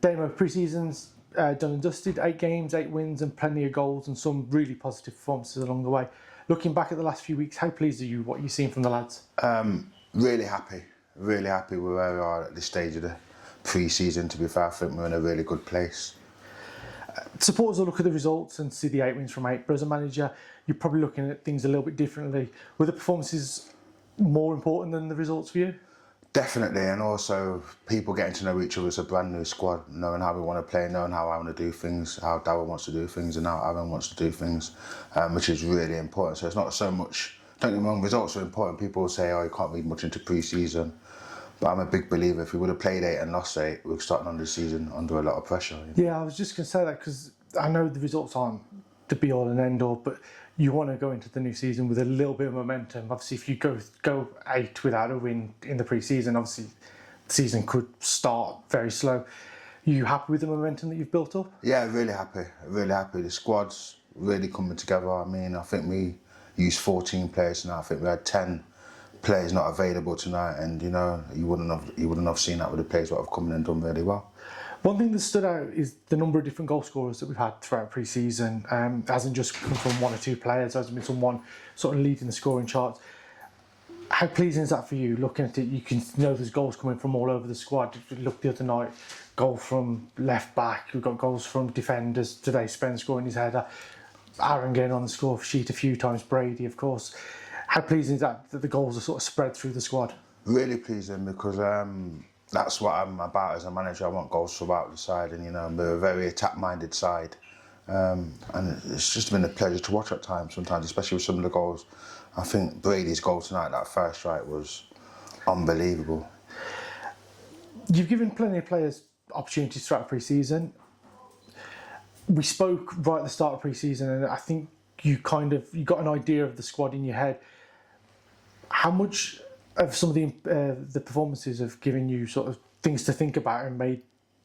Damo, pre-season's done and dusted, 8 games, 8 wins and plenty of goals and some really positive performances along the way. Looking back at the last few weeks, how pleased are you, what you've seen from the lads? Really happy with where we are at this stage of the pre-season. To be fair, I think we're in a really good place. Supporters will look at the results and see the 8 wins from 8, but as a manager, you're probably looking at things a little bit differently. Were the performances more important than the results for you? Definitely, and also people getting to know each other as a brand new squad, knowing how we want to play, knowing how I want to do things, how Darryl wants to do things, and how Aaron wants to do things, which is really important. So it's not so much, don't get me wrong, results are important. People say, oh, you can't read much into pre-season, but I'm a big believer. If we would have played 8 and lost 8, we're starting on the season under a lot of pressure. You know? Yeah, I was just going to say that because I know the results aren't the be-all and end-all, but you want to go into the new season with a little bit of momentum. Obviously, if you go 8 without a win in the pre-season, obviously the season could start very slow. Are you happy with the momentum that you've built up? Yeah, really happy. The squad's really coming together. I mean, I think we used 14 players tonight. I think we had 10 players not available tonight, and you know, you wouldn't have seen that with the players that have come in and done really well. One thing that stood out is the number of different goal scorers that we've had throughout pre-season. It hasn't just come from 1 or 2 players, there hasn't been someone sort of leading the scoring charts. How pleasing is that for you? Looking at it, you can know there's goals coming from all over the squad. If you look the other night, goal from left back, we've got goals from defenders today, Spence scoring his header, Aaron getting on the score sheet a few times, Brady of course. How pleasing is that the goals are sort of spread through the squad? Really pleasing because that's what I'm about as a manager. I want goals throughout the side, and you know, we're a very attack-minded side, and it's just been a pleasure to watch at times. Sometimes, especially with some of the goals. I think Brady's goal tonight, that first strike, was unbelievable. You've given plenty of players opportunities throughout pre-season. We spoke right at the start of pre-season, and I think you got an idea of the squad in your head. How much of some of the performances have given you sort of things to think about, and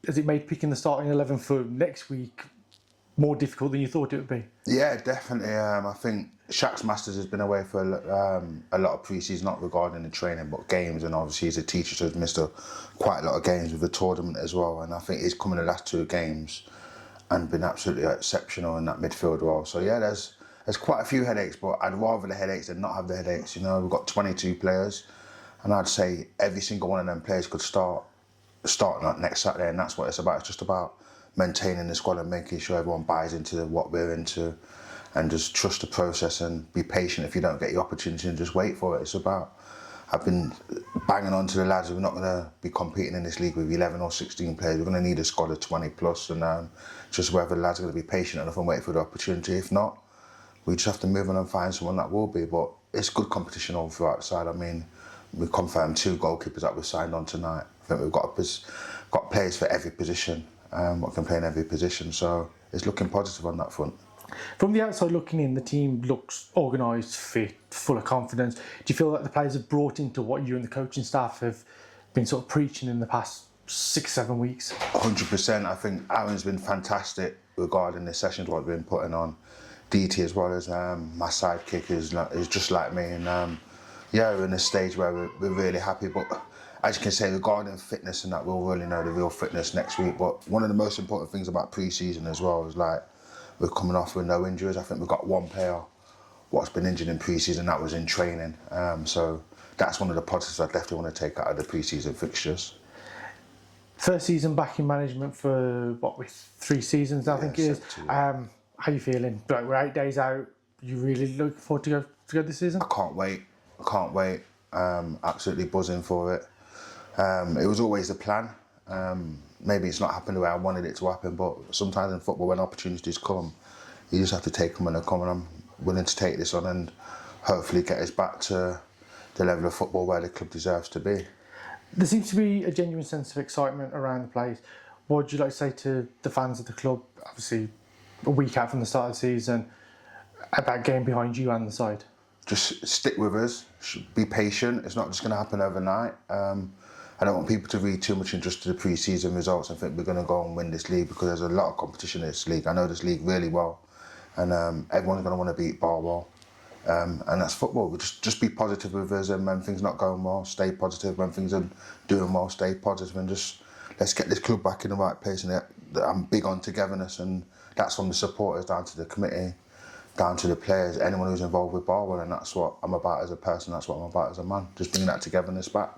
has it made picking the starting 11 for next week more difficult than you thought it would be? Yeah, definitely. I think Shaq's Masters has been away for a lot of pre-season, not regarding the training but games, and obviously he's a teacher, so he's missed quite a lot of games with the tournament as well, and I think he's come in the last 2 games and been absolutely exceptional in that midfield role. So yeah, there's quite a few headaches, but I'd rather the headaches than not have the headaches. You know, we've got 22 players, and I'd say every single one of them players could start next Saturday, and that's what it's about. It's just about maintaining the squad and making sure everyone buys into what we're into, and just trust the process and be patient if you don't get your opportunity, and just wait for it. It's about, I've been banging on to the lads, we're not going to be competing in this league with 11 or 16 players. We're going to need a squad of 20 plus, and just whether the lads are going to be patient enough and wait for the opportunity. If not, we just have to move on and find someone that will be. But it's good competition all throughout the side. I mean, we confirmed 2 goalkeepers that we've signed on tonight. I think we've got players for every position, what can play in every position. So it's looking positive on that front. From the outside looking in, the team looks organised, fit, full of confidence. Do you feel like the players have brought into what you and the coaching staff have been sort of preaching in the past 6-7 weeks? 100%. I think Aaron's been fantastic regarding the sessions what we've been putting on. DT as well as my sidekick is just like me, and yeah, we're in a stage where we're really happy. But as you can say, regarding fitness and that, we'll really know the real fitness next week. But one of the most important things about pre-season as well is like we're coming off with no injuries. I think we've got 1 player what's been injured in pre-season, that was in training. So that's one of the positives I definitely want to take out of the pre-season fixtures. First season back in management for with 3 seasons now, I think it is. How are you feeling? Like, we're 8 days out. You really looking forward to go this season? I can't wait. Absolutely buzzing for it. It was always the plan. Maybe it's not happened the way I wanted it to happen, but sometimes in football, when opportunities come, you just have to take them when they come, and I'm willing to take this on and hopefully get us back to the level of football where the club deserves to be. There seems to be a genuine sense of excitement around the place. What would you like to say to the fans of the club, obviously a week out from the start of the season, about getting behind you and the side? Just stick with us, be patient. It's not just going to happen overnight. I don't want people to read too much into the pre-season results and think we're going to go and win this league, because there's a lot of competition in this league. I know this league really well, and everyone's going to want to beat Barwell. And that's football. We just be positive with us, and when things not going well, stay positive. When things are doing well, stay positive, and just let's get this club back in the right place. And I'm big on togetherness, and that's from the supporters down to the committee, down to the players, anyone who's involved with Barwell, and that's what I'm about as a person, that's what I'm about as a man, just bringing that togetherness back.